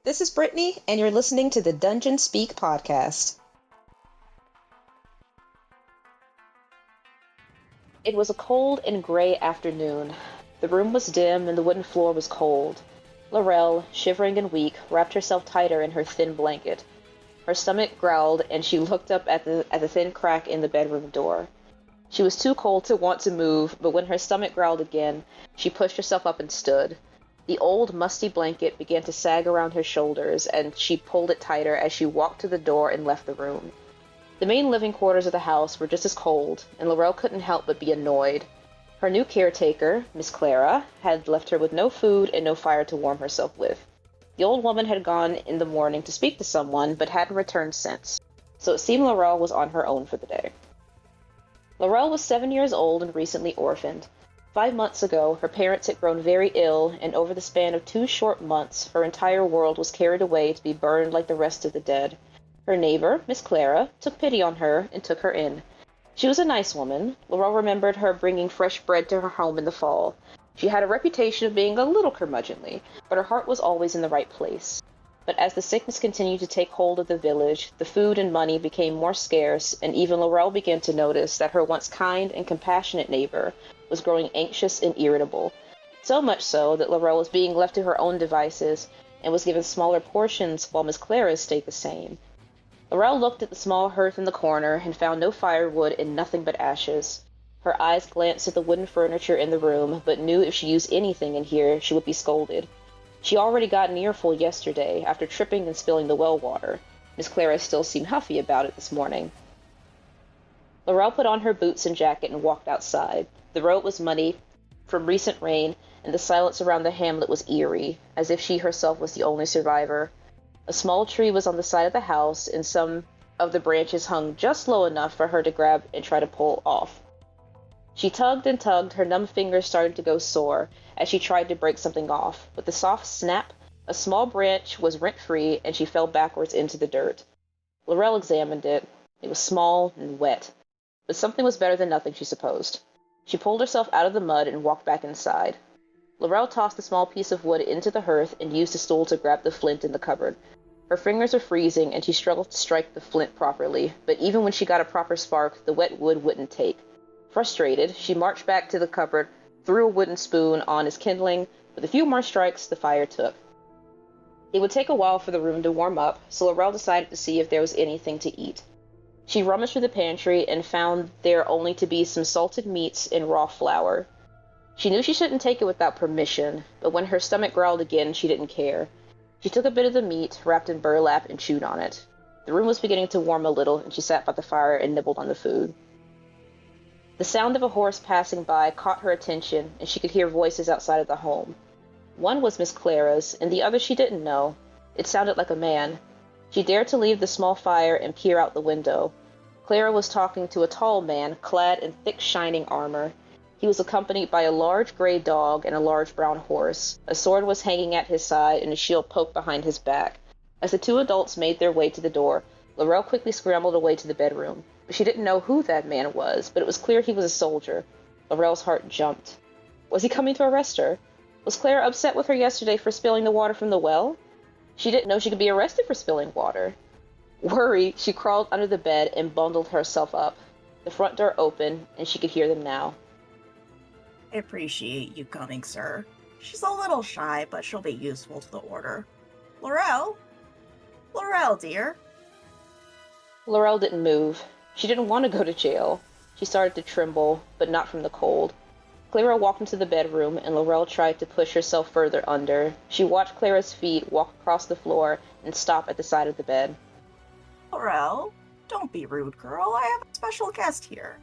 This is Brittany, and you're listening to the Dungeon Speak podcast. It was a cold and gray afternoon. The room was dim and the wooden floor was cold. Lorel, shivering and weak, wrapped herself tighter in her thin blanket. Her stomach growled, and she looked up at the thin crack in the bedroom door. She was too cold to want to move, but when her stomach growled again, she pushed herself up and stood. The old, musty blanket began to sag around her shoulders, and she pulled it tighter as she walked to the door and left the room. The main living quarters of the house were just as cold, and Lorel couldn't help but be annoyed. Her new caretaker, Miss Clara, had left her with no food and no fire to warm herself with. The old woman had gone in the morning to speak to someone, but hadn't returned since, so it seemed Lorel was on her own for the day. Lorel was 7 years old and recently orphaned. 5 months ago, her parents had grown very ill, and over the span of 2 short months, her entire world was carried away to be burned like the rest of the dead. Her neighbor, Miss Clara, took pity on her and took her in. She was a nice woman. Lorel remembered her bringing fresh bread to her home in the fall. She had a reputation of being a little curmudgeonly, but her heart was always in the right place. But as the sickness continued to take hold of the village, the food and money became more scarce, and even Lorel began to notice that her once kind and compassionate neighbor was growing anxious and irritable. So much so that Lorel was being left to her own devices and was given smaller portions while Miss Clara's stayed the same. Lorel looked at the small hearth in the corner and found no firewood and nothing but ashes. Her eyes glanced at the wooden furniture in the room, but knew if she used anything in here, she would be scolded. She already got an earful yesterday, after tripping and spilling the well water. Miss Clara still seemed huffy about it this morning. Lorel put on her boots and jacket and walked outside. The road was muddy from recent rain, and the silence around the hamlet was eerie, as if she herself was the only survivor. A small tree was on the side of the house, and some of the branches hung just low enough for her to grab and try to pull off. She tugged and tugged, her numb fingers started to go sore as she tried to break something off. With a soft snap, a small branch was rent free, and she fell backwards into the dirt. Lorel examined it. It was small and wet, but something was better than nothing, she supposed. She pulled herself out of the mud and walked back inside. Lorel tossed the small piece of wood into the hearth and used a stool to grab the flint in the cupboard. Her fingers were freezing, and she struggled to strike the flint properly, but even when she got a proper spark, the wet wood wouldn't take. Frustrated, she marched back to the cupboard, threw a wooden spoon on as kindling. With a few more strikes, the fire took. It would take a while for the room to warm up, so Lorel decided to see if there was anything to eat. She rummaged through the pantry and found there only to be some salted meats and raw flour. She knew she shouldn't take it without permission, but when her stomach growled again, she didn't care. She took a bit of the meat, wrapped in burlap, and chewed on it. The room was beginning to warm a little, and she sat by the fire and nibbled on the food. The sound of a horse passing by caught her attention, and she could hear voices outside of the home. One was Miss Clara's, and the other she didn't know. It sounded like a man. She dared to leave the small fire and peer out the window. Clara was talking to a tall man, clad in thick, shining armor. He was accompanied by a large gray dog and a large brown horse. A sword was hanging at his side, and a shield poked behind his back. As the two adults made their way to the door, Lorel quickly scrambled away to the bedroom. She didn't know who that man was, but it was clear he was a soldier. Lorel's heart jumped. Was he coming to arrest her? Was Clara upset with her yesterday for spilling the water from the well? She didn't know she could be arrested for spilling water. Worried, she crawled under the bed and bundled herself up. The front door opened, and she could hear them now. I appreciate you coming, sir. She's a little shy, but she'll be useful to the order. Lorel? Lorel, dear. Lorel didn't move. She didn't want to go to jail. She started to tremble, but not from the cold. Clara walked into the bedroom, and Lorel tried to push herself further under. She watched Clara's feet walk across the floor and stop at the side of the bed. Lorel, don't be rude, girl. I have a special guest here.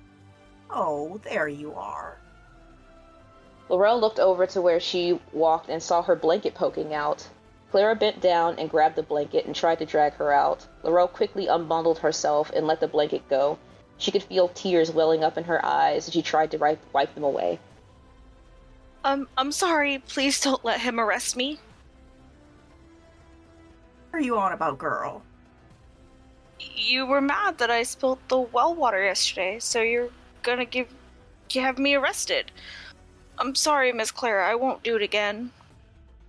Oh, there you are. Lorel looked over to where she walked and saw her blanket poking out. Clara bent down and grabbed the blanket and tried to drag her out. Lorel quickly unbundled herself and let the blanket go. She could feel tears welling up in her eyes, and she tried to wipe them away. I'm sorry. Please don't let him arrest me. What are you on about, girl? You were mad that I spilled the well water yesterday, so you're gonna have me arrested. I'm sorry, Miss Clara. I won't do it again.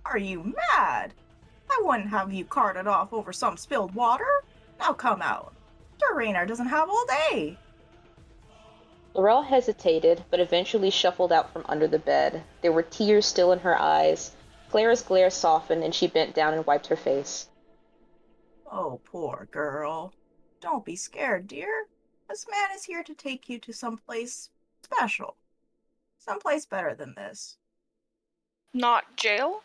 Are you mad? I wouldn't have you carted off over some spilled water. Now come out. Sir Raynor doesn't have all day. Lorel hesitated, but eventually shuffled out from under the bed. There were tears still in her eyes. Clara's glare softened, and she bent down and wiped her face. Oh, poor girl. Don't be scared, dear. This man is here to take you to someplace special. Someplace better than this. Not jail?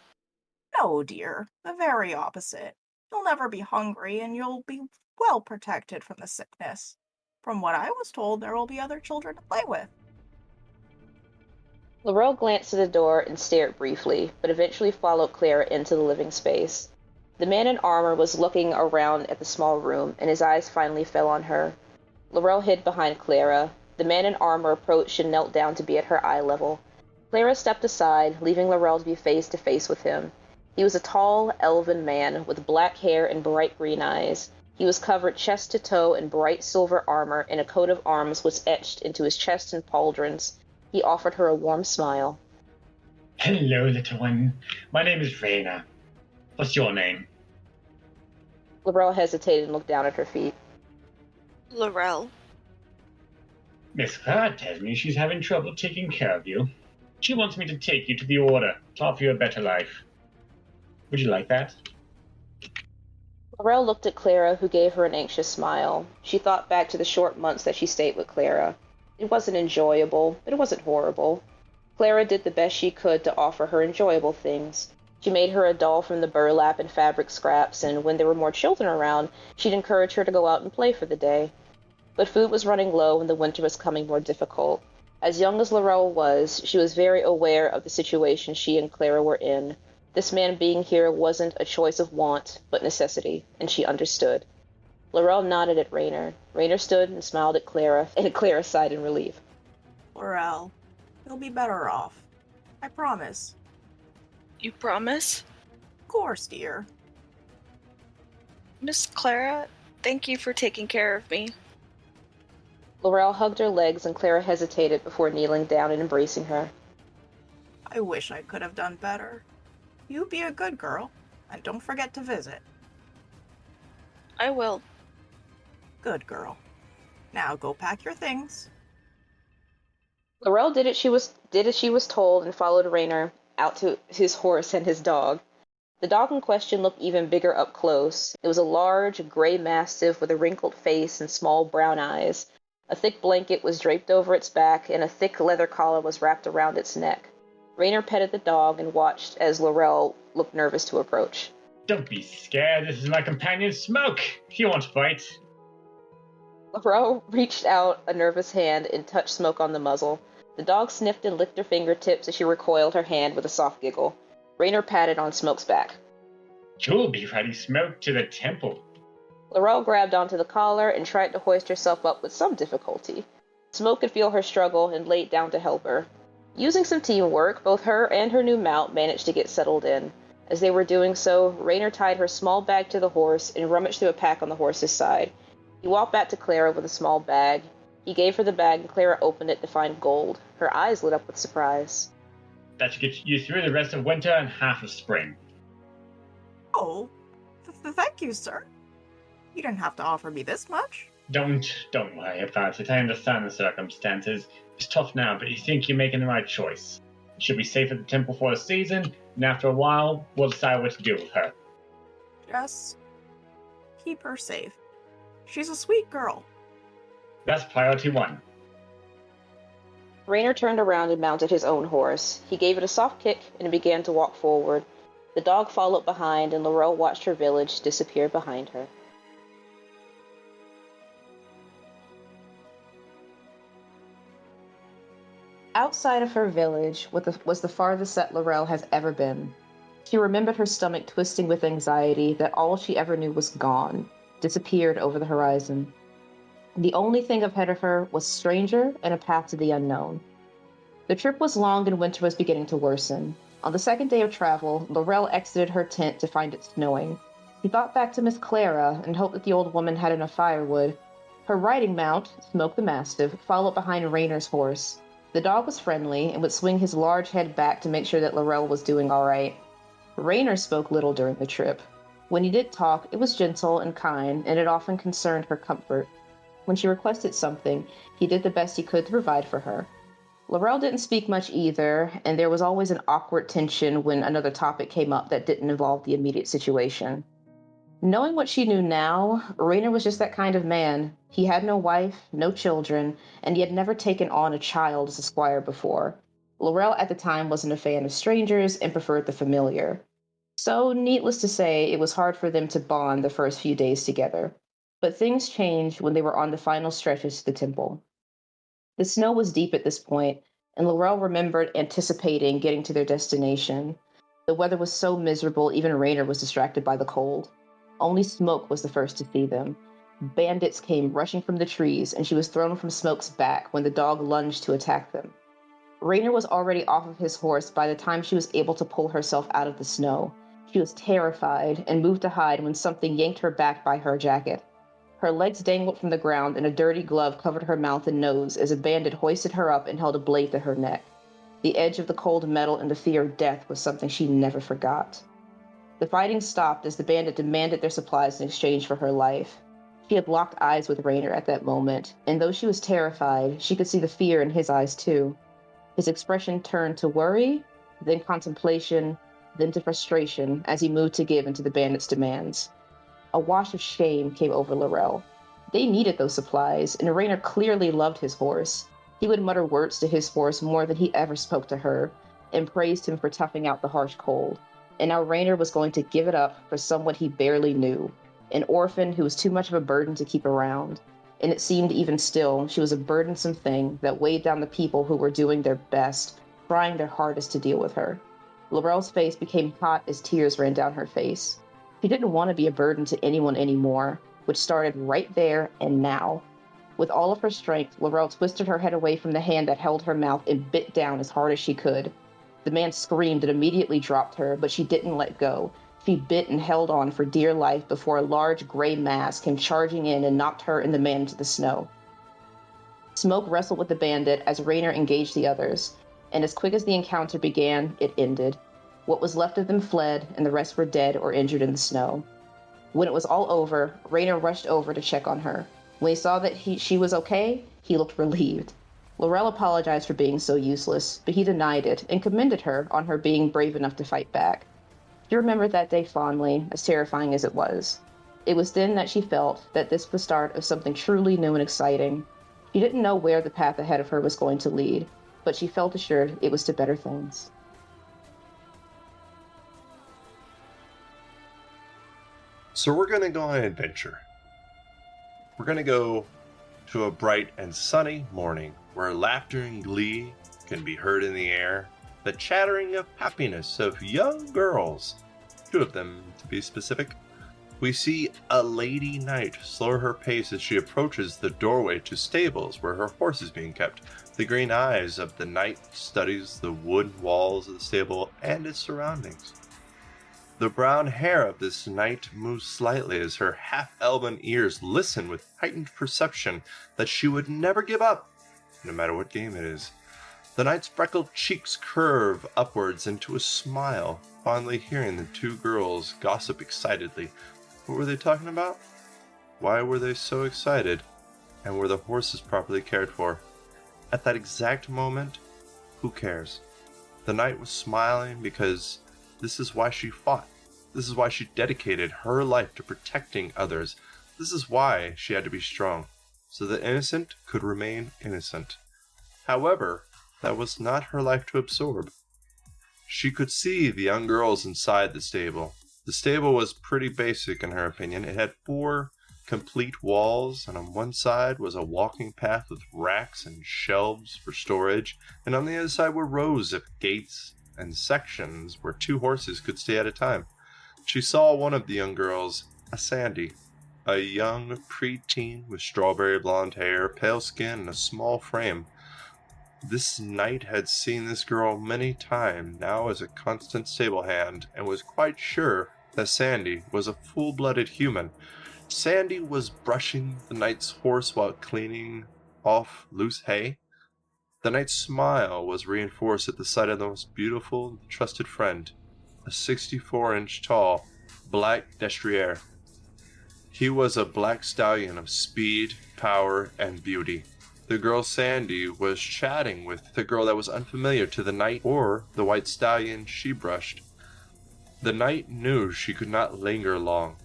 No, dear. The very opposite. You'll never be hungry, and you'll be well protected from the sickness. From what I was told, there will be other children to play with. Lorel glanced at the door and stared briefly, but eventually followed Clara into the living space. The man in armor was looking around at the small room, and his eyes finally fell on her. Lorel hid behind Clara. The man in armor approached and knelt down to be at her eye level. Clara stepped aside, leaving Lorel to be face to face with him. He was a tall, elven man with black hair and bright green eyes. He was covered chest to toe in bright silver armor, and a coat of arms was etched into his chest and pauldrons. He offered her a warm smile. Hello, little one. My name is Raina. What's your name? Lorel hesitated and looked down at her feet. Lorel. Miss Clara tells me she's having trouble taking care of you. She wants me to take you to the Order to offer you a better life. Would you like that? Lorel looked at Clara, who gave her an anxious smile. She thought back to the short months that she stayed with Clara. It wasn't enjoyable, but it wasn't horrible. Clara did the best she could to offer her enjoyable things. She made her a doll from the burlap and fabric scraps, and when there were more children around, she'd encourage her to go out and play for the day. But food was running low and the winter was coming more difficult. As young as Lorel was, she was very aware of the situation she and Clara were in. This man being here wasn't a choice of want, but necessity, and she understood. Lorel nodded at Raynor. Raynor stood and smiled at Clara, and Clara sighed in relief. Lorel, you'll be better off. I promise. You promise? Of course, dear. Miss Clara, thank you for taking care of me. Lorel hugged her legs, and Clara hesitated before kneeling down and embracing her. I wish I could have done better. You be a good girl, and don't forget to visit. I will. Good girl. Now go pack your things. Lorel did as she was told and followed Raynor out to his horse and his dog. The dog in question looked even bigger up close. It was a large, gray mastiff with a wrinkled face and small brown eyes. A thick blanket was draped over its back, and a thick leather collar was wrapped around its neck. Raynor petted the dog and watched as Lorel looked nervous to approach. Don't be scared. This is my companion, Smoke. He won't bite. Lorel reached out a nervous hand and touched Smoke on the muzzle. The dog sniffed and licked her fingertips as she recoiled her hand with a soft giggle. Raynor patted on Smoke's back. You'll be ready, Smoke, to the temple. Lorel grabbed onto the collar and tried to hoist herself up with some difficulty. Smoke could feel her struggle and laid down to help her. Using some teamwork, both her and her new mount managed to get settled in. As they were doing so, Raynor tied her small bag to the horse and rummaged through a pack on the horse's side. He walked back to Clara with a small bag. He gave her the bag, and Clara opened it to find gold. Her eyes lit up with surprise. That should get you through the rest of winter and half of spring. Oh, thank you, sir. You didn't have to offer me this much. Don't worry about it. I understand the circumstances. It's tough now, but you think you're making the right choice. You should be safe at the temple for a season, and after a while, we'll decide what to do with her. Just keep her safe. She's a sweet girl. That's priority one. Raynor turned around and mounted his own horse. He gave it a soft kick and began to walk forward. The dog followed behind, and Lorel watched her village disappear behind her. Outside of her village was the farthest that Lorel has ever been. She remembered her stomach twisting with anxiety that all she ever knew was gone, disappeared over the horizon. The only thing ahead of her was stranger and a path to the unknown. The trip was long and winter was beginning to worsen. On the second day of travel, Lorel exited her tent to find it snowing. He thought back to Miss Clara and hoped that the old woman had enough firewood. Her riding mount, Smoke the Mastiff, followed behind Raynor's horse. The dog was friendly and would swing his large head back to make sure that Lorel was doing all right. Raynor spoke little during the trip. When he did talk, it was gentle and kind, and it often concerned her comfort. When she requested something, he did the best he could to provide for her. Lorel didn't speak much either, and there was always an awkward tension when another topic came up that didn't involve the immediate situation. Knowing what she knew now, Raynor was just that kind of man. He had no wife, no children, and he had never taken on a child as a squire before. Lorel at the time wasn't a fan of strangers and preferred the familiar. So, needless to say, it was hard for them to bond the first few days together. But things changed when they were on the final stretches to the temple. The snow was deep at this point, and Lorel remembered anticipating getting to their destination. The weather was so miserable, even Raynor was distracted by the cold. Only Smoke was the first to see them. Bandits came rushing from the trees, and she was thrown from Smoke's back when the dog lunged to attack them. Raynor was already off of his horse by the time she was able to pull herself out of the snow. She was terrified and moved to hide when something yanked her back by her jacket. Her legs dangled from the ground and a dirty glove covered her mouth and nose as a bandit hoisted her up and held a blade to her neck. The edge of the cold metal and the fear of death was something she never forgot. The fighting stopped as the bandit demanded their supplies in exchange for her life. She had locked eyes with Raynor at that moment, and though she was terrified, she could see the fear in his eyes too. His expression turned to worry, then contemplation, then to frustration as he moved to give into the bandit's demands. A wash of shame came over Lorel. They needed those supplies, and Raynor clearly loved his horse. He would mutter words to his horse more than he ever spoke to her, and praised him for toughing out the harsh cold. And now Raynor was going to give it up for someone he barely knew, an orphan who was too much of a burden to keep around. And it seemed even still, she was a burdensome thing that weighed down the people who were doing their best, trying their hardest to deal with her. Lorel's face became hot as tears ran down her face. She didn't want to be a burden to anyone anymore, which started right there and now. With all of her strength, Lorel twisted her head away from the hand that held her mouth and bit down as hard as she could. The man screamed and immediately dropped her, but she didn't let go. She bit and held on for dear life before a large gray mass came charging in and knocked her and the man into the snow. Smoke wrestled with the bandit as Raynor engaged the others, and as quick as the encounter began, it ended. What was left of them fled, and the rest were dead or injured in the snow. When it was all over, Raynor rushed over to check on her. When he saw that she was okay, he looked relieved. Lorel apologized for being so useless, but he denied it and commended her on her being brave enough to fight back. She remembered that day fondly, as terrifying as it was. It was then that she felt that this was the start of something truly new and exciting. She didn't know where the path ahead of her was going to lead, but she felt assured it was to better things. So we're going to go on an adventure. We're going to go to a bright and sunny morning where laughter and glee can be heard in the air, the chattering of happiness of young girls, 2 of them to be specific. We see a lady knight slow her pace as she approaches the doorway to stables where her horse is being kept. The green eyes of the knight studies the wooden walls of the stable and its surroundings. The brown hair of this knight moves slightly as her half-elven ears listen with heightened perception that she would never give up, no matter what game it is. The knight's freckled cheeks curve upwards into a smile, fondly hearing the 2 girls gossip excitedly. What were they talking about? Why were they so excited? And were the horses properly cared for? At that exact moment, who cares? The knight was smiling because this is why she fought. This is why she dedicated her life to protecting others. This is why she had to be strong, so the innocent could remain innocent. However, that was not her life to absorb. She could see the young girls inside the stable. The stable was pretty basic in her opinion. It had 4 complete walls, and on one side was a walking path with racks and shelves for storage, and on the other side were rows of gates and sections where 2 horses could stay at a time. She saw one of the young girls, a Sandy, a young preteen with strawberry blonde hair, pale skin, and a small frame. This knight had seen this girl many times now as a constant stable hand, and was quite sure that Sandy was a full-blooded human. Sandy was brushing the knight's horse while cleaning off loose hay. The knight's smile was reinforced at the sight of the most beautiful and trusted friend, a 64-inch tall, black destrier. He was a black stallion of speed, power, and beauty. The girl Sandy was chatting with the girl that was unfamiliar to the knight or the white stallion she brushed. The knight knew she could not linger long.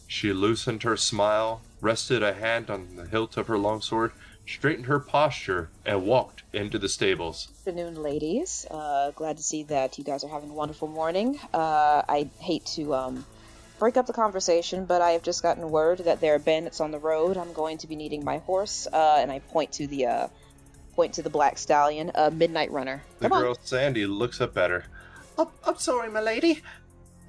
She loosened her smile, rested a hand on the hilt of her longsword, straightened her posture, and walked into the stables. Good afternoon, ladies. Glad to see that you guys are having a wonderful morning. I hate to break up the conversation, but I have just gotten word that there are bandits on the road. I'm going to be needing my horse, and I point to the black stallion, Midnight Runner. The girl Sandy looks up at her. I'm sorry, my lady.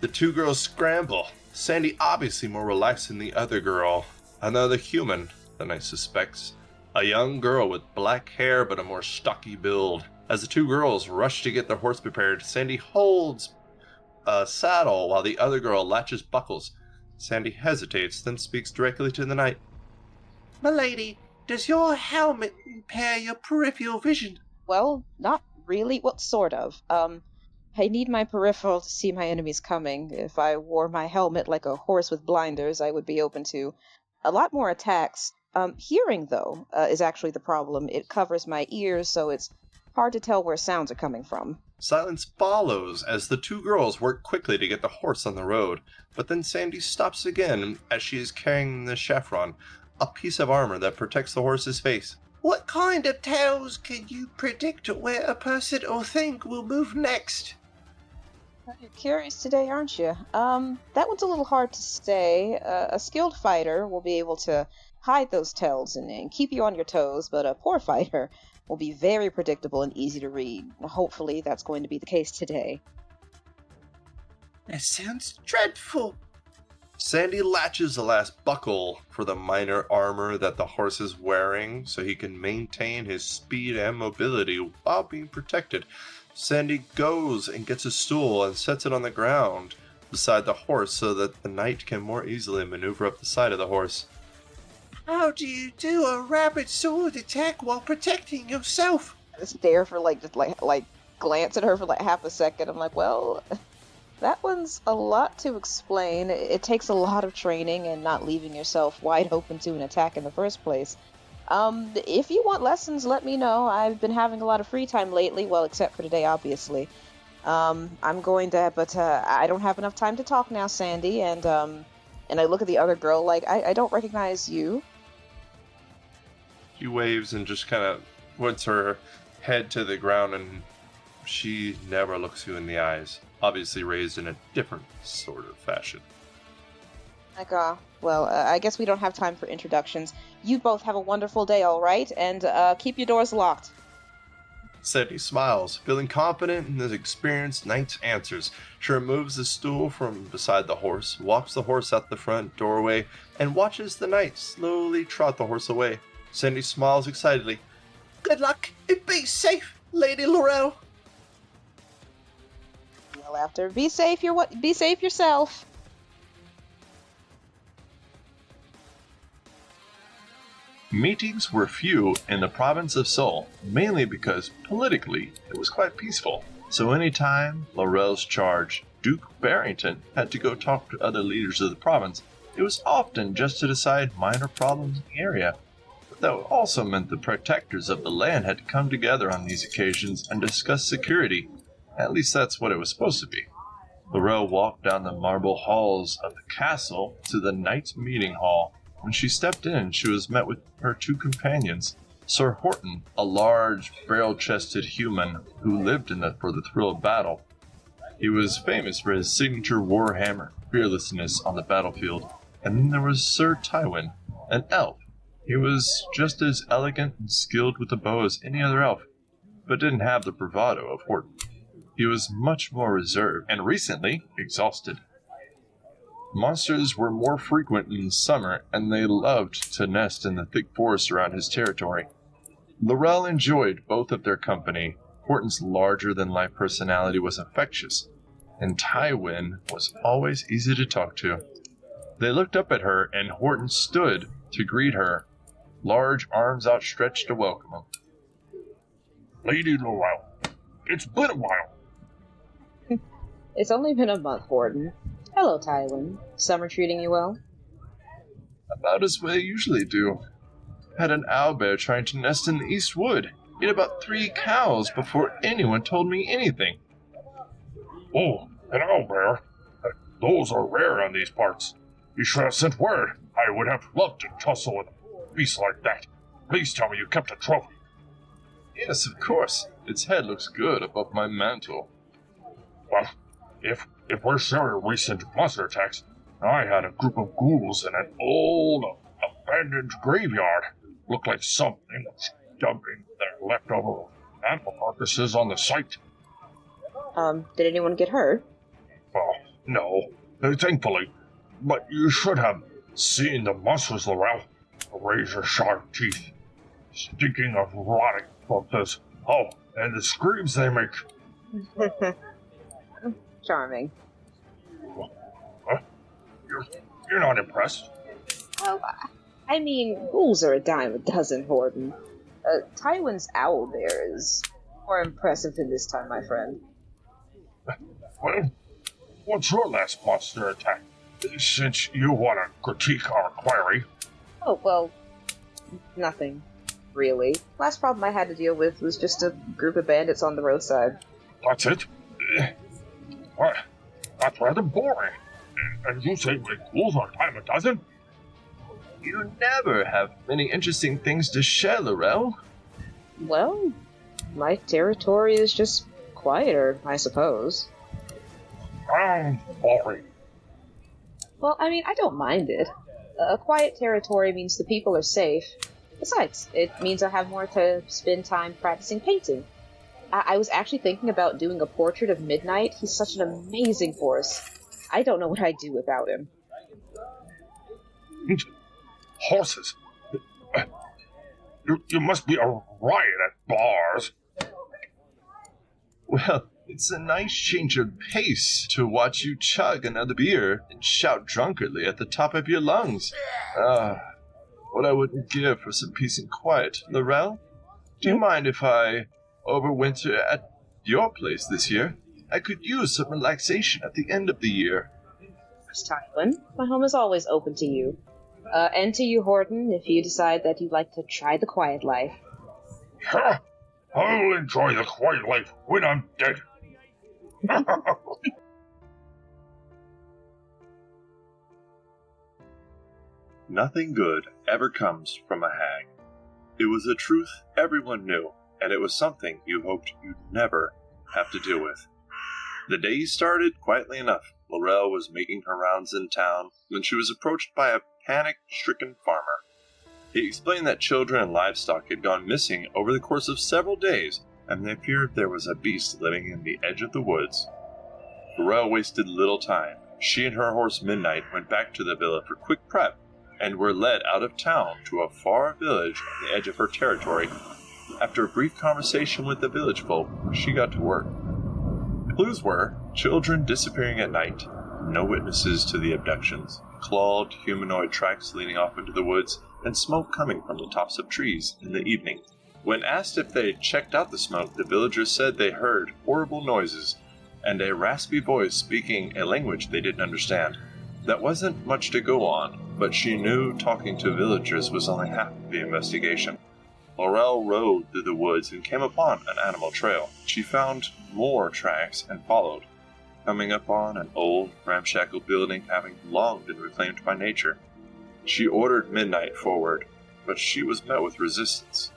The two girls scramble. Sandy obviously more relaxed than the other girl. Another human, the knight suspects. A young girl with black hair but a more stocky build. As the two girls rush to get their horse prepared, Sandy holds a saddle while the other girl latches buckles. Sandy hesitates, then speaks directly to the knight. My lady, does your helmet impair your peripheral vision? Well, not really. Well, sort of. I need my peripheral to see my enemies coming. If I wore my helmet like a horse with blinders, I would be open to a lot more attacks. Hearing, though, is actually the problem. It covers my ears, so it's hard to tell where sounds are coming from. Silence follows as the two girls work quickly to get the horse on the road, but then Sandy stops again as she is carrying the chevron, a piece of armor that protects the horse's face. What kind of tales can you predict where a person or thing will move next? You're curious today, aren't you? That one's a little hard to say. A skilled fighter will be able to hide those tells and keep you on your toes, but a poor fighter will be very predictable and easy to read. Hopefully that's going to be the case today. That sounds dreadful. Sandy latches the last buckle for the minor armor that the horse is wearing so he can maintain his speed and mobility while being protected. Sandy goes and gets a stool and sets it on the ground beside the horse so that the knight can more easily maneuver up the side of the horse. How do you do a rapid sword attack while protecting yourself? I stare for just glance at her for half a second. I'm like, well, that one's a lot to explain. It takes a lot of training and not leaving yourself wide open to an attack in the first place. If you want lessons, let me know. I've been having a lot of free time lately, well, except for today, obviously. I'm going to, but I don't have enough time to talk now, Sandy, and I look at the other girl like, I don't recognize you. She waves and just kind of puts her head to the ground, and she never looks you in the eyes. Obviously raised in a different sort of fashion. Well, I guess we don't have time for introductions. You both have a wonderful day, all right? And keep your doors locked. Sandy smiles, feeling confident in the experienced knight's answers. She removes the stool from beside the horse, walks the horse out the front doorway, and watches the knight slowly trot the horse away. Sandy smiles excitedly. Good luck, and be safe, Lady Lorel. Well, after, be safe yourself. Meetings were few in the province of Seoul, mainly because politically it was quite peaceful. So anytime Lorel's charge, Duke Barrington, had to go talk to other leaders of the province, it was often just to decide minor problems in the area. But that also meant the protectors of the land had to come together on these occasions and discuss security. At least that's what it was supposed to be. Lorel walked down the marble halls of the castle to the knight's meeting hall. When she stepped in, she was met with her two companions. Sir Horton, a large, barrel-chested human who lived for the thrill of battle. He was famous for his signature warhammer, fearlessness on the battlefield. And then there was Sir Tywin, an elf. He was just as elegant and skilled with the bow as any other elf, but didn't have the bravado of Horton. He was much more reserved, and recently exhausted. Monsters were more frequent in summer, and they loved to nest in the thick forest around his territory. Lorel enjoyed both of their company. Horton's larger-than-life personality was infectious, and Tywin was always easy to talk to. They looked up at her, and Horton stood to greet her, large arms outstretched to welcome him. Lady Lorel, it's been a while. It's only been a month, Horton. Hello, Tywin. Summer treating you well? About as they usually do. Had an owlbear trying to nest in the East Wood. Ate about 3 cows before anyone told me anything. Oh, an owlbear? Those are rare on these parts. You should have sent word. I would have loved to tussle with a beast like that. Please tell me you kept a trophy. Yes, of course. Its head looks good above my mantle. Well, if we're sharing recent monster attacks, I had a group of ghouls in an old, abandoned graveyard. Looked like something was dumping their leftover animal carcasses on the site. Did anyone get hurt? Well, no, thankfully. But you should have seen the monsters, Lorel. Razor-sharp teeth, stinking of rotting corpses. Oh, and the screams they make. Charming. Huh? You're not impressed? Well, I mean, ghouls are a dime a dozen, Horton. Tywin's owlbear is more impressive than this time, my friend. Well, what's your last monster attack? Since you want to critique our quarry. Oh, well, nothing, really. Last problem I had to deal with was just a group of bandits on the roadside. That's it? Well, that's rather boring. And you say ghouls are a dime a dozen? You never have many interesting things to share, Lorel. Well, my territory is just quieter, I suppose. I'm boring. Well, I mean, I don't mind it. A quiet territory means the people are safe. Besides, it means I have more to spend time practicing painting. I was actually thinking about doing a portrait of Midnight. He's such an amazing horse. I don't know what I'd do without him. Horses? You must be a riot at bars. Well, it's a nice change of pace to watch you chug another beer and shout drunkenly at the top of your lungs. What I wouldn't give for some peace and quiet. Lorel, do you mind if I overwinter at your place this year? I could use some relaxation at the end of the year. Tywin, my home is always open to you. And to you, Horton, if you decide that you'd like to try the quiet life. Huh? I'll enjoy the quiet life when I'm dead. Nothing good ever comes from a hag. It was a truth everyone knew, and it was something you hoped you'd never have to deal with. The day started quietly enough. Lorel was making her rounds in town when she was approached by a panic-stricken farmer. He explained that children and livestock had gone missing over the course of several days, and they feared there was a beast living in the edge of the woods. Lorel wasted little time. She and her horse Midnight went back to the villa for quick prep, and were led out of town to a far village on the edge of her territory. After a brief conversation with the village folk, she got to work. Clues were children disappearing at night, no witnesses to the abductions, clawed humanoid tracks leading off into the woods, and smoke coming from the tops of trees in the evening. When asked if they checked out the smoke, the villagers said they heard horrible noises and a raspy voice speaking a language they didn't understand. That wasn't much to go on, but she knew talking to villagers was only half of the investigation. Lorel rode through the woods and came upon an animal trail. She found more tracks and followed, coming upon an old, ramshackle building having long been reclaimed by nature. She ordered Midnight forward, but she was met with resistance.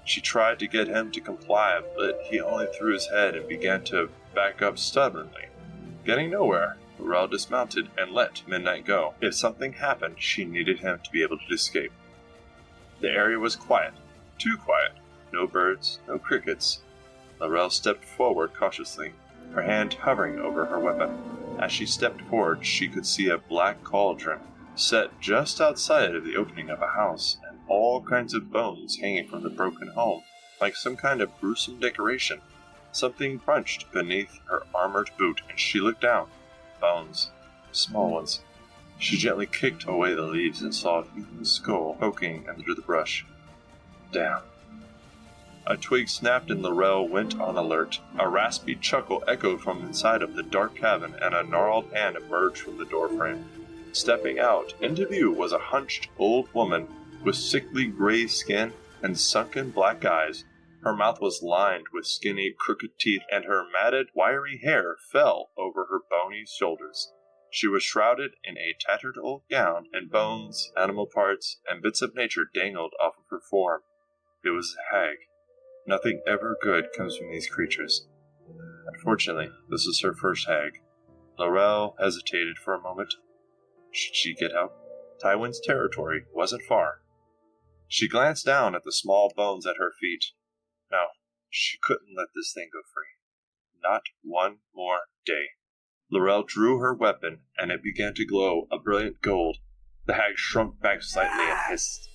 She tried to get him to comply, but he only threw his head and began to back up stubbornly. Getting nowhere, Lorel dismounted and let Midnight go. If something happened, she needed him to be able to escape. The area was quiet. Too quiet. No birds, no crickets. Lorel stepped forward cautiously, her hand hovering over her weapon. As she stepped forward, she could see a black cauldron set just outside of the opening of a house, and all kinds of bones hanging from the broken home, like some kind of gruesome decoration. Something crunched beneath her armored boot, and she looked down. Bones. Small ones. She gently kicked away the leaves and saw a human skull poking under the brush. Damn. A twig snapped and Lorel went on alert. A raspy chuckle echoed from inside of the dark cabin, and a gnarled hand emerged from the doorframe. Stepping out into view was a hunched old woman with sickly gray skin and sunken black eyes. Her mouth was lined with skinny, crooked teeth, and her matted, wiry hair fell over her bony shoulders. She was shrouded in a tattered old gown, and bones, animal parts, and bits of nature dangled off of her form. It was a hag. Nothing ever good comes from these creatures. Unfortunately, this was her first hag. Lorel hesitated for a moment. Should she get out? Tywin's territory wasn't far. She glanced down at the small bones at her feet. No, she couldn't let this thing go free. Not one more day. Lorel drew her weapon, and it began to glow a brilliant gold. The hag shrunk back slightly and hissed.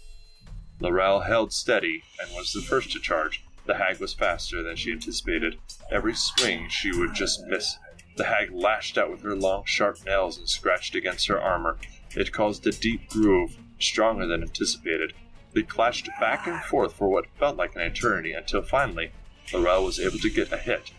Lorel held steady and was the first to charge. The hag was faster than she anticipated. Every swing she would just miss. The hag lashed out with her long, sharp nails and scratched against her armor. It caused a deep groove, stronger than anticipated. They clashed back and forth for what felt like an eternity until finally, Lorel was able to get a hit.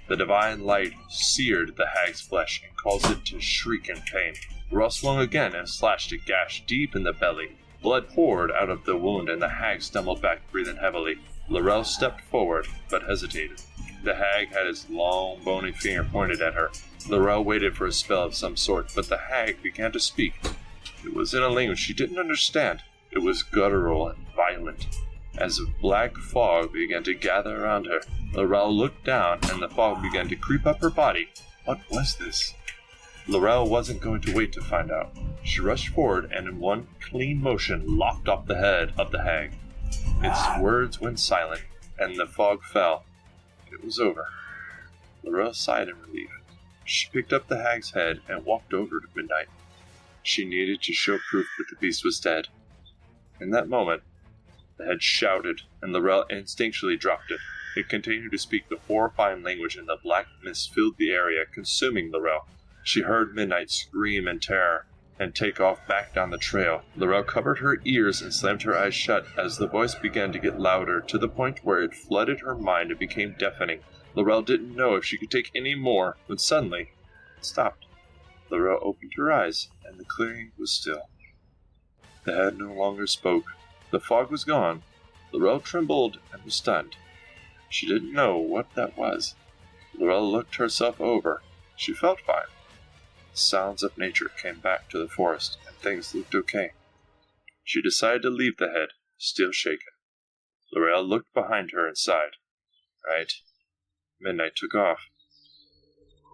The divine light seared the hag's flesh and caused it to shriek in pain. Lorel swung again and slashed a gash deep in the belly. Blood poured out of the wound and the hag stumbled back, breathing heavily. Lorel stepped forward, but hesitated. The hag had its long, bony finger pointed at her. Lorel waited for a spell of some sort, but the hag began to speak. It was in a language she didn't understand. It was guttural and violent. As a black fog began to gather around her, Lorel looked down and the fog began to creep up her body. What was this? Lorel wasn't going to wait to find out. She rushed forward and in one clean motion lopped off the head of the hag. Its words went silent, and the fog fell. It was over. Lorel sighed in relief. She picked up the hag's head and walked over to Midnight. She needed to show proof that the beast was dead. In that moment, the head shouted, and Lorel instinctually dropped it. It continued to speak the horrifying language, and the black mist filled the area, consuming Lorel. She heard Midnight scream in terror and take off back down the trail. Lorel covered her ears and slammed her eyes shut as the voice began to get louder, to the point where it flooded her mind and became deafening. Lorel didn't know if she could take any more, when suddenly it stopped. Lorel opened her eyes, and the clearing was still. The head no longer spoke. The fog was gone. Lorel trembled and was stunned. She didn't know what that was. Lorel looked herself over. She felt fine. The sounds of nature came back to the forest, and things looked okay. She decided to leave the head, still shaken. Lorel looked behind her and sighed. Right. Midnight took off.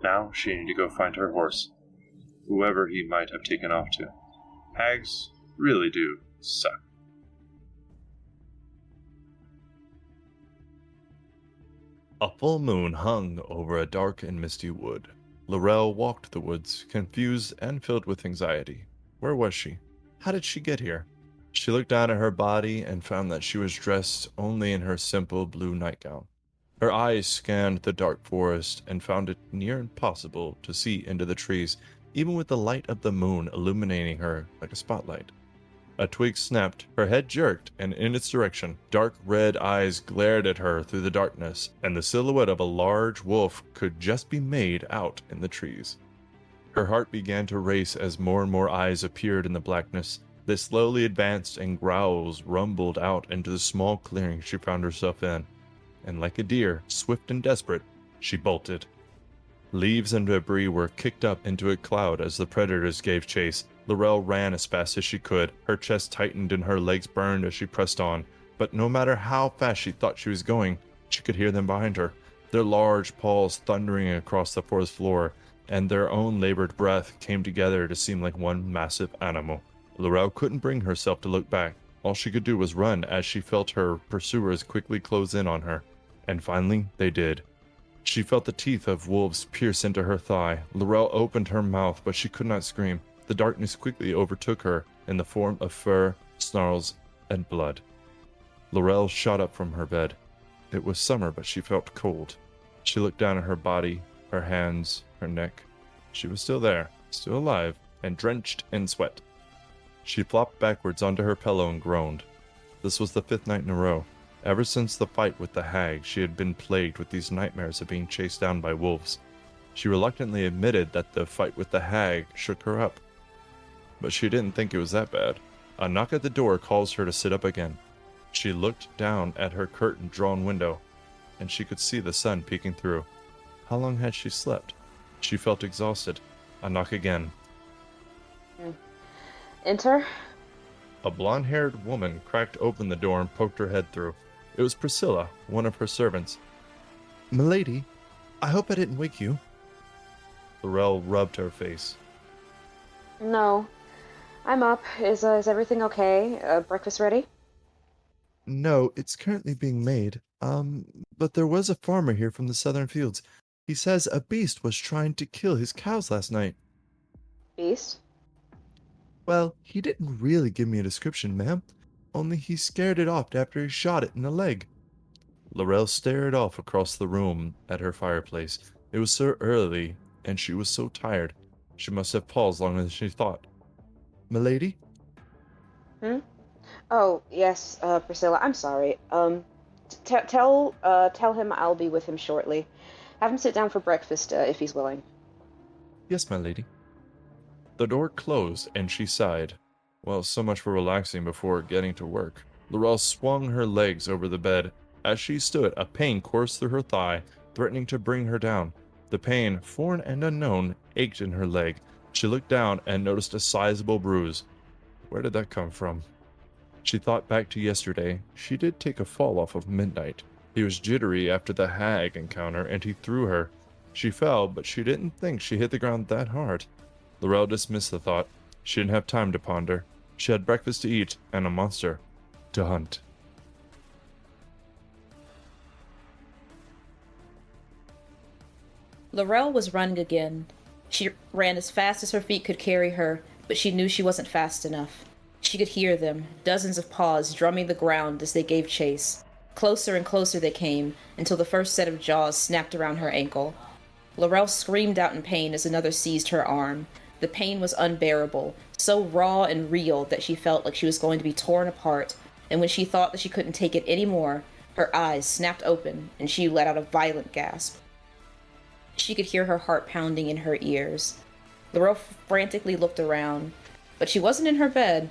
Now she needed to go find her horse, whoever he might have taken off to. Hags really do suck. A full moon hung over a dark and misty wood. Lorel walked the woods, confused and filled with anxiety. Where was she? How did she get here? She looked down at her body and found that she was dressed only in her simple blue nightgown. Her eyes scanned the dark forest and found it near impossible to see into the trees, even with the light of the moon illuminating her like a spotlight. A twig snapped, her head jerked, and in its direction, dark red eyes glared at her through the darkness, and the silhouette of a large wolf could just be made out in the trees. Her heart began to race as more and more eyes appeared in the blackness. They slowly advanced, and growls rumbled out into the small clearing she found herself in. And like a deer, swift and desperate, she bolted. Leaves and debris were kicked up into a cloud as the predators gave chase. Lorel ran as fast as she could. Her chest tightened and her legs burned as she pressed on. But no matter how fast she thought she was going, she could hear them behind her, their large paws thundering across the forest floor, and their own labored breath came together to seem like one massive animal. Lorel couldn't bring herself to look back. All she could do was run as she felt her pursuers quickly close in on her. And finally, they did. She felt the teeth of wolves pierce into her thigh. Lorel opened her mouth, but she could not scream. The darkness quickly overtook her in the form of fur, snarls, and blood. Lorel shot up from her bed. It was summer, but she felt cold. She looked down at her body, her hands, her neck. She was still there, still alive, and drenched in sweat. She flopped backwards onto her pillow and groaned. This was the 5th night in a row. Ever since the fight with the hag, she had been plagued with these nightmares of being chased down by wolves. She reluctantly admitted that the fight with the hag shook her up. But she didn't think it was that bad. A knock at the door caused her to sit up again. She looked down at her curtain-drawn window, and she could see the sun peeking through. How long had she slept? She felt exhausted. A knock again. Enter? A blonde-haired woman cracked open the door and poked her head through. It was Priscilla, one of her servants. "Milady, I hope I didn't wake you." Lorel rubbed her face. No. I'm up. Is everything okay? Breakfast ready? No, it's currently being made. But there was a farmer here from the southern fields. He says a beast was trying to kill his cows last night. Beast? Well, he didn't really give me a description, ma'am. Only he scared it off after he shot it in the leg. Lorel stared off across the room at her fireplace. It was so early, and she was so tired. She must have paused longer than she thought. "Milady?" Oh, yes, Priscilla, I'm sorry. Tell him I'll be with him shortly. Have him sit down for breakfast, if he's willing. "Yes, my lady." The door closed, and she sighed. Well, so much for relaxing before getting to work. Lorel swung her legs over the bed. As she stood, a pain coursed through her thigh, threatening to bring her down. The pain, foreign and unknown, ached in her leg. She looked down and noticed a sizable bruise. Where did that come from? She thought back to yesterday. She did take a fall off of Midnight. He was jittery after the hag encounter, and he threw her. She fell, but she didn't think she hit the ground that hard. Lorel dismissed the thought. She didn't have time to ponder. She had breakfast to eat and a monster to hunt. Lorel was running again. She ran as fast as her feet could carry her, but she knew she wasn't fast enough. She could hear them, dozens of paws drumming the ground as they gave chase. Closer and closer they came, until the first set of jaws snapped around her ankle. Lorel screamed out in pain as another seized her arm. The pain was unbearable, so raw and real that she felt like she was going to be torn apart, and when she thought that she couldn't take it anymore, her eyes snapped open and she let out a violent gasp. She could hear her heart pounding in her ears. Lorel frantically looked around, but she wasn't in her bed.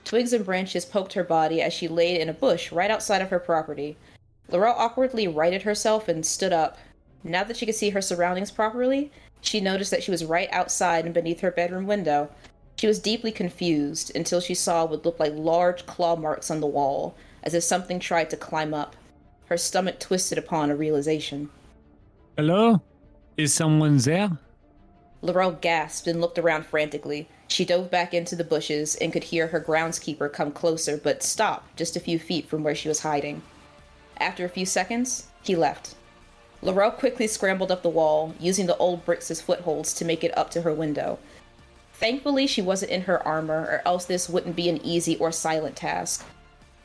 Twigs and branches poked her body as she laid in a bush right outside of her property. Lorel awkwardly righted herself and stood up. Now that she could see her surroundings properly, she noticed that she was right outside and beneath her bedroom window. She was deeply confused until she saw what looked like large claw marks on the wall, as if something tried to climb up. Her stomach twisted upon a realization. "Hello? Is someone there?" Lorel gasped and looked around frantically. She dove back into the bushes and could hear her groundskeeper come closer, but stop just a few feet from where she was hiding. After a few seconds, he left. Lorel quickly scrambled up the wall, using the old bricks as footholds to make it up to her window. Thankfully, she wasn't in her armor, or else this wouldn't be an easy or silent task.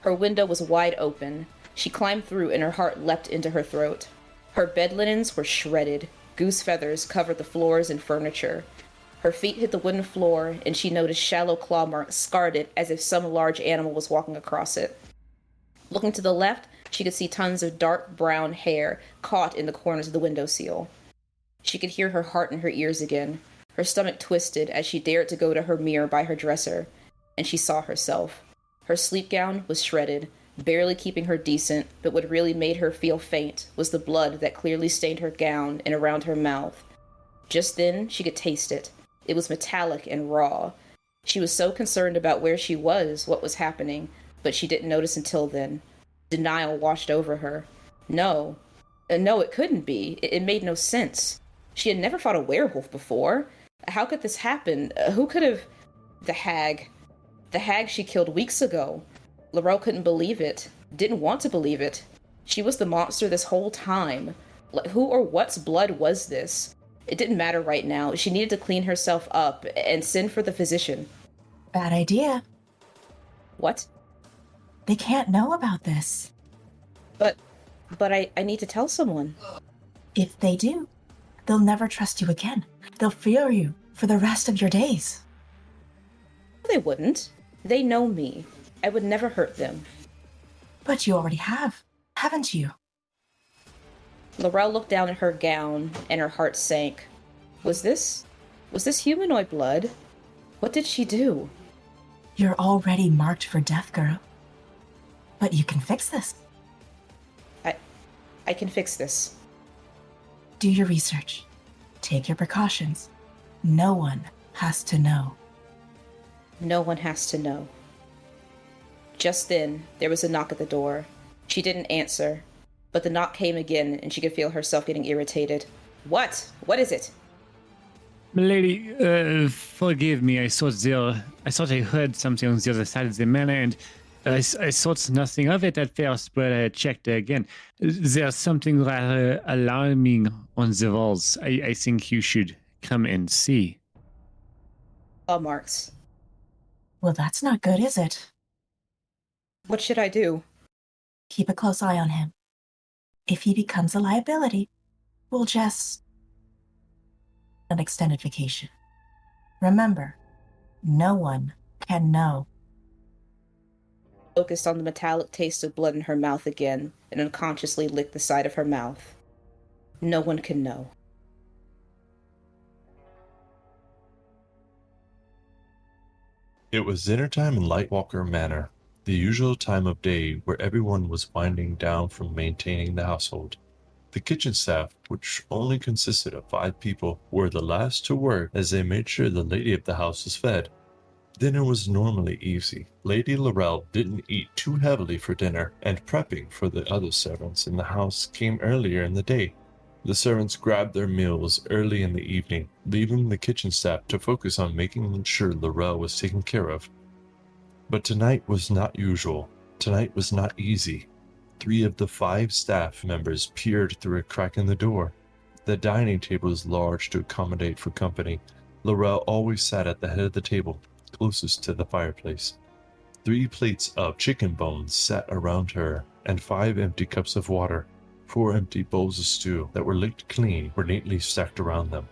Her window was wide open. She climbed through and her heart leapt into her throat. Her bed linens were shredded. Goose feathers covered the floors and furniture. Her feet hit the wooden floor, and she noticed shallow claw marks scarred it as if some large animal was walking across it. Looking to the left, she could see tons of dark brown hair caught in the corners of the windowsill. She could hear her heart in her ears again. Her stomach twisted as she dared to go to her mirror by her dresser, and she saw herself. Her sleep gown was shredded, barely keeping her decent, but what really made her feel faint was the blood that clearly stained her gown and around her mouth. Just then, she could taste it. It was metallic and raw. She was so concerned about where she was, what was happening, but she didn't notice until then. Denial washed over her. No, it couldn't be. It made no sense. She had never fought a werewolf before. How could this happen? Who could have... The hag she killed weeks ago. Lorel couldn't believe it. Didn't want to believe it. She was the monster this whole time. Who or what's blood was this? It didn't matter right now. She needed to clean herself up and send for the physician. Bad idea. What? They can't know about this. But I need to tell someone. If they do, they'll never trust you again. They'll fear you for the rest of your days. They wouldn't. They know me. I would never hurt them. But you already have, haven't you? Lorel looked down at her gown, and her heart sank. Was this humanoid blood? What did she do? You're already marked for death, girl. But you can fix this. I can fix this. Do your research. Take your precautions. No one has to know. No one has to know. Just then, there was a knock at the door. She didn't answer, but the knock came again, and she could feel herself getting irritated. What? What is it? Milady, forgive me. I thought I heard something on the other side of the manor, and I thought nothing of it at first, but I checked again. There's something rather alarming on the walls. I think you should come and see. Claw marks. Well, that's not good, is it? What should I do? Keep a close eye on him. If he becomes a liability, we'll just... an extended vacation. Remember, no one can know. Focused on the metallic taste of blood in her mouth again, and unconsciously licked the side of her mouth. No one can know. It was dinner time in Lightwalker Manor, the usual time of day where everyone was winding down from maintaining the household. The kitchen staff, which only consisted of 5 people, were the last to work as they made sure the lady of the house was fed. Dinner was normally easy. Lady Lorel didn't eat too heavily for dinner, and prepping for the other servants in the house came earlier in the day. The servants grabbed their meals early in the evening, leaving the kitchen staff to focus on making sure Lorel was taken care of. But tonight was not usual. Tonight was not easy. 3 of the 5 staff members peered through a crack in the door. The dining table was large to accommodate for company. Lorel always sat at the head of the table, closest to the fireplace. 3 plates of chicken bones sat around her, and 5 empty cups of water. 4 empty bowls of stew that were licked clean were neatly stacked around them.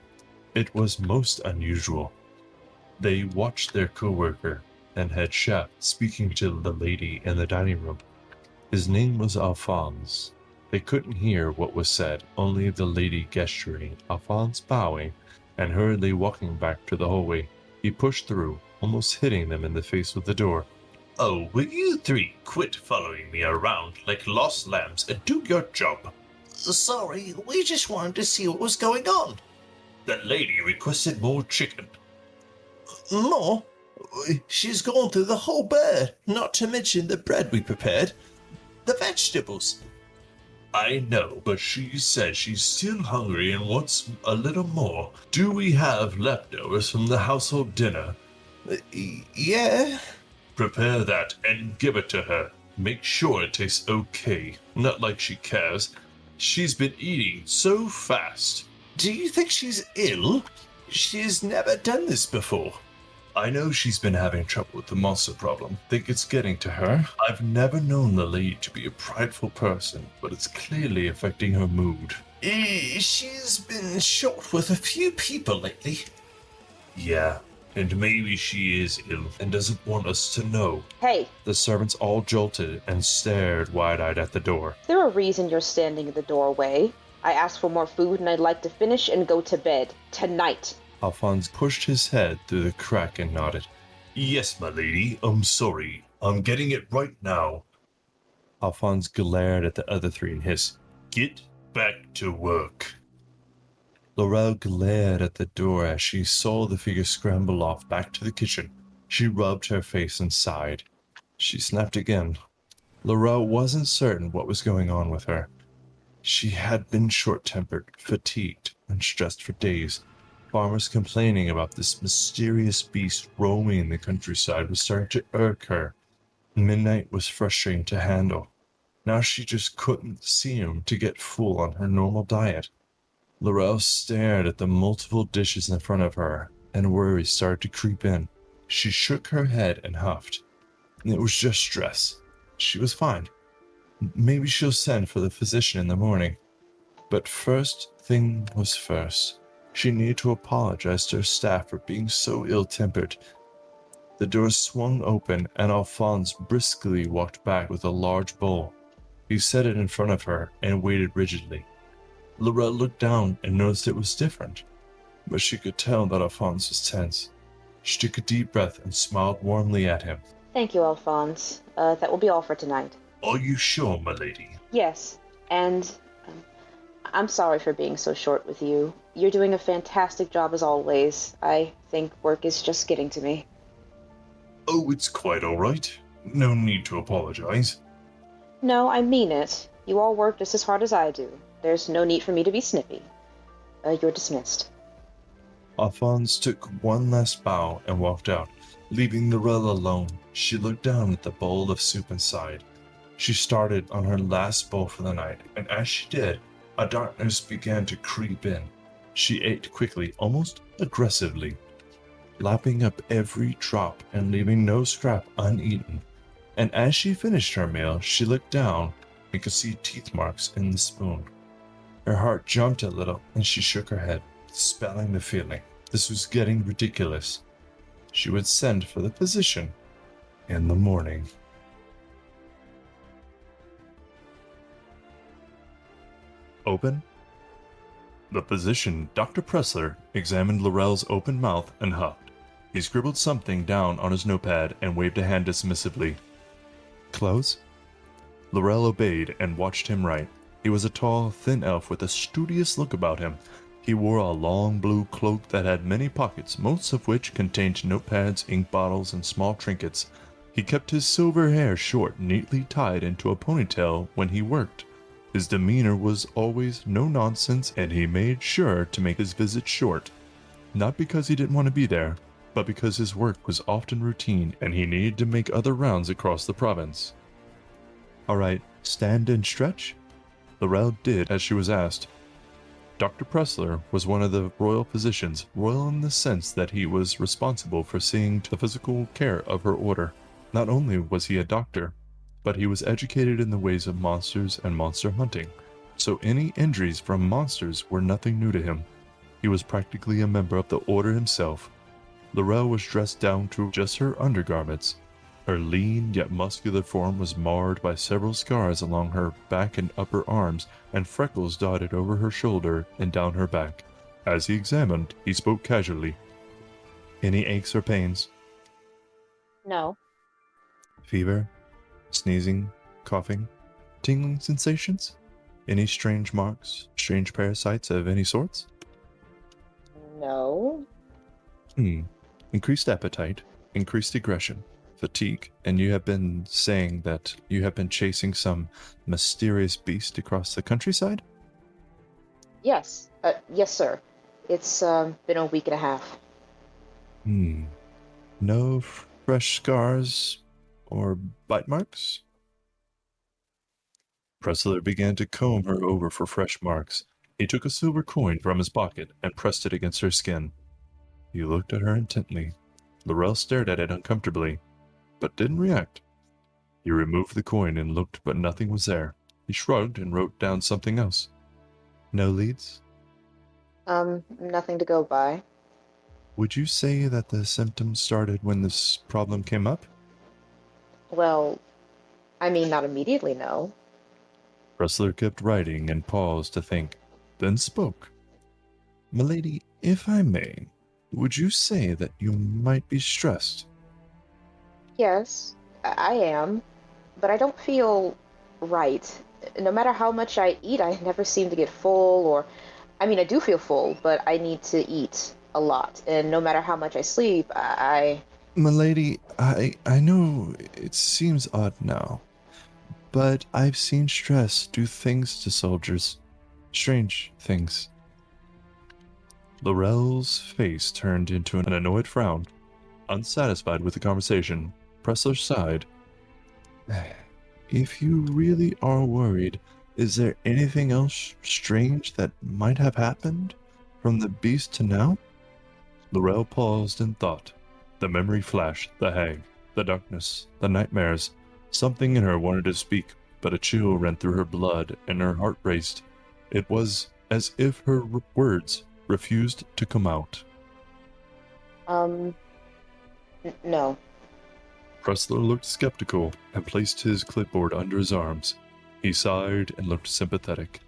It was most unusual. They watched their co-worker and head chef speaking to the lady in the dining room. His name was Alphonse. They couldn't hear what was said, only the lady gesturing, Alphonse bowing, and hurriedly walking back to the hallway. He pushed through, almost hitting them in the face with the door. Oh, will you 3 quit following me around like lost lambs and do your job? Sorry, we just wanted to see what was going on. That lady requested more chicken. More? She's gone through the whole bird, not to mention the bread we prepared. The vegetables. I know, but she said she's still hungry and wants a little more. Do we have leftovers from the household dinner? Yeah. Prepare that and give it to her. Make sure it tastes okay, not like she cares. She's been eating so fast. Do you think she's ill? She's never done this before. I know she's been having trouble with the monster problem. Think it's getting to her? I've never known the lady to be a prideful person, but it's clearly affecting her mood. She's been short with a few people lately. Yeah, and maybe she is ill and doesn't want us to know. Hey, The servants all jolted and stared wide-eyed at the door. is there a reason you're standing in the doorway? I asked for more food and I'd like to finish and go to bed. Tonight. Alphonse pushed his head through the crack and nodded. Yes, my lady, I'm sorry. I'm getting it right now. Alphonse glared at the other 3 and hissed, Get back to work. Lorel glared at the door as she saw the figure scramble off back to the kitchen. She rubbed her face and sighed. She snapped again. Lorel wasn't certain what was going on with her. She had been short-tempered, fatigued, and stressed for days. Farmers complaining about this mysterious beast roaming the countryside was starting to irk her. Midnight was frustrating to handle. Now she just couldn't seem to get full on her normal diet. Lorel stared at the multiple dishes in front of her, and worry started to creep in. She shook her head and huffed. It was just stress. She was fine. Maybe she'll send for the physician in the morning. But first thing was first. She needed to apologize to her staff for being so ill-tempered. The door swung open, and Alphonse briskly walked back with a large bowl. He set it in front of her and waited rigidly. Lorel looked down and noticed it was different, but she could tell that Alphonse was tense. She took a deep breath and smiled warmly at him. Thank you, Alphonse. That will be all for tonight. Are you sure, my lady? Yes, and I'm sorry for being so short with you. You're doing a fantastic job as always. I think work is just getting to me. Oh, it's quite all right. No need to apologize. No, I mean it. You all work just as hard as I do. There's no need for me to be snippy. You're dismissed. Alphonse took one last bow and walked out, leaving Lorel alone. She looked down at the bowl of soup and sighed. She started on her last bowl for the night, and as she did, a darkness began to creep in. She ate quickly, almost aggressively, lapping up every drop and leaving no scrap uneaten. And as she finished her meal, she looked down and could see teeth marks in the spoon. Her heart jumped a little, and she shook her head, dispelling the feeling. This was getting ridiculous. She would send for the physician in the morning. Open? The physician, Dr. Pressler, examined Lorel's open mouth and huffed. He scribbled something down on his notepad and waved a hand dismissively. Close? Lorel obeyed and watched him write. He was a tall, thin elf with a studious look about him. He wore a long blue cloak that had many pockets, most of which contained notepads, ink bottles, and small trinkets. He kept his silver hair short, neatly tied into a ponytail when he worked. His demeanor was always no nonsense, and he made sure to make his visits short. Not because he didn't want to be there, but because his work was often routine and he needed to make other rounds across the province. All right, stand and stretch? Lorel did as she was asked. Dr. Pressler was one of the royal physicians, royal in the sense that he was responsible for seeing to the physical care of her order. Not only was he a doctor, but he was educated in the ways of monsters and monster hunting, so any injuries from monsters were nothing new to him. He was practically a member of the order himself. Lorel was dressed down to just her undergarments. Her lean yet muscular form was marred by several scars along her back and upper arms, and freckles dotted over her shoulder and down her back. As he examined, he spoke casually. Any aches or pains? No. Fever? Sneezing? Coughing? Tingling sensations? Any strange marks? Strange parasites of any sorts? No. Increased appetite, increased aggression, fatigue, and you have been saying that you have been chasing some mysterious beast across the countryside? Yes. Yes, sir. It's been a week and a half. No fresh scars or bite marks? Pressler began to comb her over for fresh marks. He took a silver coin from his pocket and pressed it against her skin. He looked at her intently. Lorel stared at it uncomfortably, but didn't react. He removed the coin and looked, but nothing was there. He shrugged and wrote down something else. No leads? Nothing to go by. Would you say that the symptoms started when this problem came up? Well, I mean, not immediately, no. Pressler kept writing and paused to think, then spoke. Milady, if I may, would you say that you might be stressed? Yes, I am, but I don't feel right. No matter how much I eat, I never seem to get full, or, I mean, I do feel full, but I need to eat a lot, and no matter how much I sleep, Milady, I know it seems odd now, but I've seen stress do things to soldiers. Strange things. Lorel's face turned into an annoyed frown. Unsatisfied with the conversation, Pressler sighed. If you really are worried, is there anything else strange that might have happened from the beast to now? Lorel paused in thought. The memory flashed, the hag, the darkness, the nightmares. Something in her wanted to speak, but a chill ran through her blood and her heart raced. It was as if her words refused to come out. No. Pressler looked skeptical and placed his clipboard under his arms. He sighed and looked sympathetic.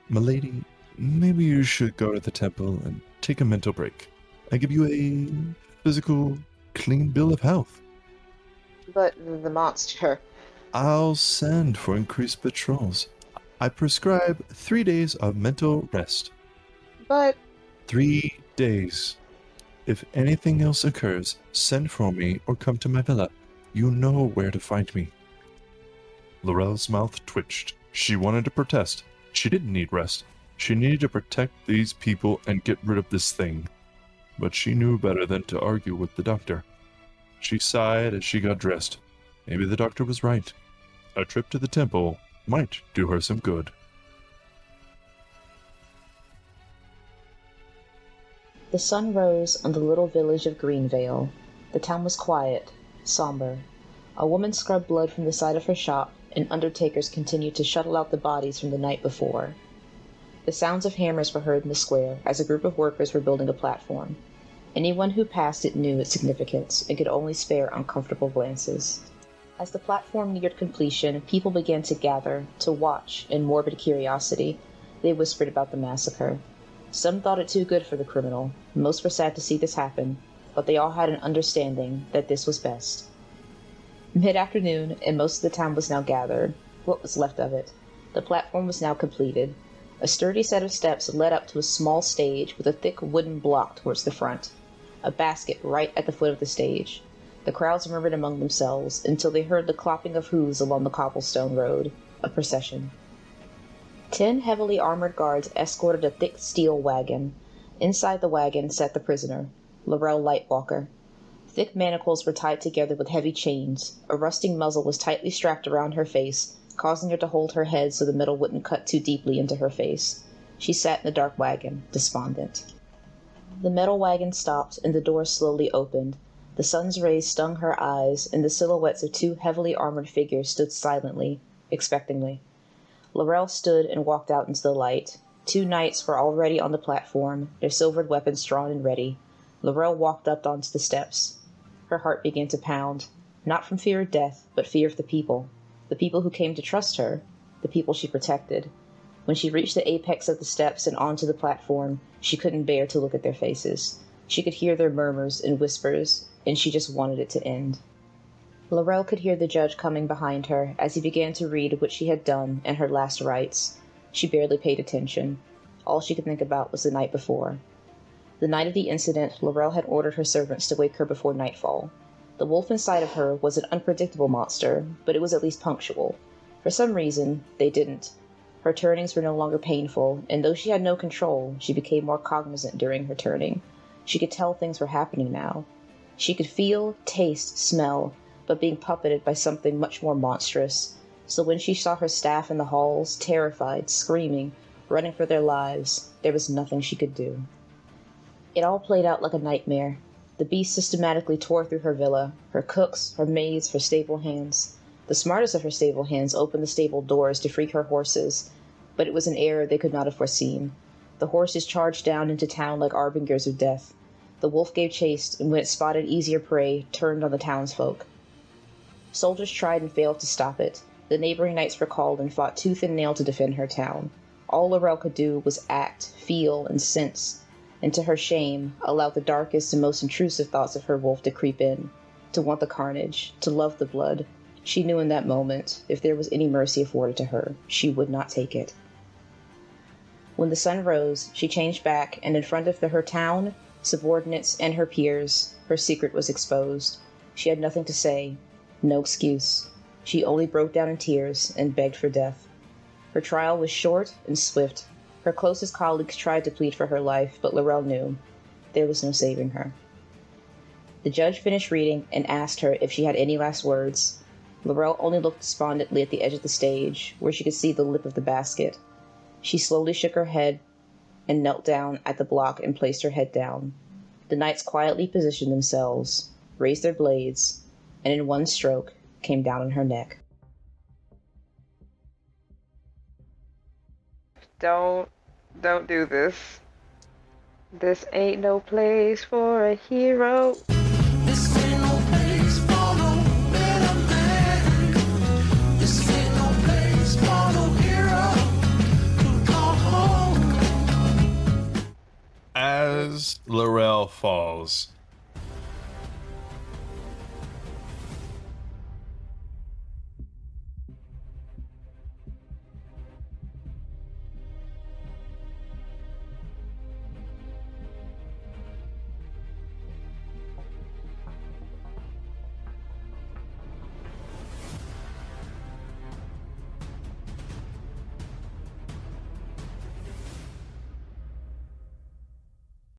Milady, maybe you should go to the temple and take a mental break. I give you a physical, clean bill of health. But the monster. I'll send for increased patrols. I prescribe 3 days of mental rest. But 3 days. If anything else occurs, send for me or come to my villa. You know where to find me. Lorel's mouth twitched. She wanted to protest. She didn't need rest. She needed to protect these people and get rid of this thing. But she knew better than to argue with the doctor. She sighed as she got dressed. Maybe the doctor was right. A trip to the temple might do her some good. The sun rose on the little village of Greenvale. The town was quiet, somber. A woman scrubbed blood from the side of her shop, and undertakers continued to shuttle out the bodies from the night before. The sounds of hammers were heard in the square as a group of workers were building a platform. Anyone who passed it knew its significance and could only spare uncomfortable glances. As the platform neared completion, people began to gather, to watch, in morbid curiosity. They whispered about the massacre. Some thought it too good for the criminal. Most were sad to see this happen, but they all had an understanding that this was best. Mid-afternoon, and most of the town was now gathered. What was left of it? The platform was now completed. A sturdy set of steps led up to a small stage with a thick wooden block towards the front. A basket right at the foot of the stage. The crowds murmured among themselves until they heard the clopping of hooves along the cobblestone road. A procession. 10 heavily armored guards escorted a thick steel wagon. Inside the wagon sat the prisoner, Lorel Lightwalker. Thick manacles were tied together with heavy chains. A rusting muzzle was tightly strapped around her face, causing her to hold her head so the metal wouldn't cut too deeply into her face. She sat in the dark wagon, despondent. The metal wagon stopped, and the door slowly opened. The sun's rays stung her eyes, and the silhouettes of 2 heavily armored figures stood silently, expectingly. Lorel stood and walked out into the light. 2 knights were already on the platform, their silvered weapons drawn and ready. Lorel walked up onto the steps. Her heart began to pound, not from fear of death, but fear of the people who came to trust her, the people she protected. When she reached the apex of the steps and onto the platform, she couldn't bear to look at their faces. She could hear their murmurs and whispers, and she just wanted it to end. Lorel could hear the judge coming behind her as he began to read what she had done and her last rites. She barely paid attention. All she could think about was the night before. The night of the incident, Lorel had ordered her servants to wake her before nightfall. The wolf inside of her was an unpredictable monster, but it was at least punctual. For some reason, they didn't. Her turnings were no longer painful, and though she had no control, she became more cognizant during her turning. She could tell things were happening now. She could feel, taste, smell, but being puppeted by something much more monstrous. So when she saw her staff in the halls, terrified, screaming, running for their lives, there was nothing she could do. It all played out like a nightmare. The beast systematically tore through her villa, her cooks, her maids, her stable hands. The smartest of her stable hands opened the stable doors to free her horses, but it was an error they could not have foreseen. The horses charged down into town like arbingers of death. The wolf gave chase, and when it spotted easier prey, turned on the townsfolk. Soldiers tried and failed to stop it. The neighboring knights were called and fought tooth and nail to defend her town. All Lorel could do was act, feel, and sense, and to her shame, allow the darkest and most intrusive thoughts of her wolf to creep in, to want the carnage, to love the blood. She knew in that moment, if there was any mercy afforded to her, she would not take it. When the sun rose, she changed back, and in front of her town, subordinates, and her peers, her secret was exposed. She had nothing to say, no excuse. She only broke down in tears and begged for death. Her trial was short and swift. Her closest colleagues tried to plead for her life, but Lorel knew there was no saving her. The judge finished reading and asked her if she had any last words. Lorel only looked despondently at the edge of the stage, where she could see the lip of the basket. She slowly shook her head and knelt down at the block and placed her head down. The knights quietly positioned themselves, raised their blades, and in one stroke came down on her neck. Don't do this. This ain't no place for a hero. This ain't no place for no better man. This ain't no place for no hero to call home. As Lorel falls,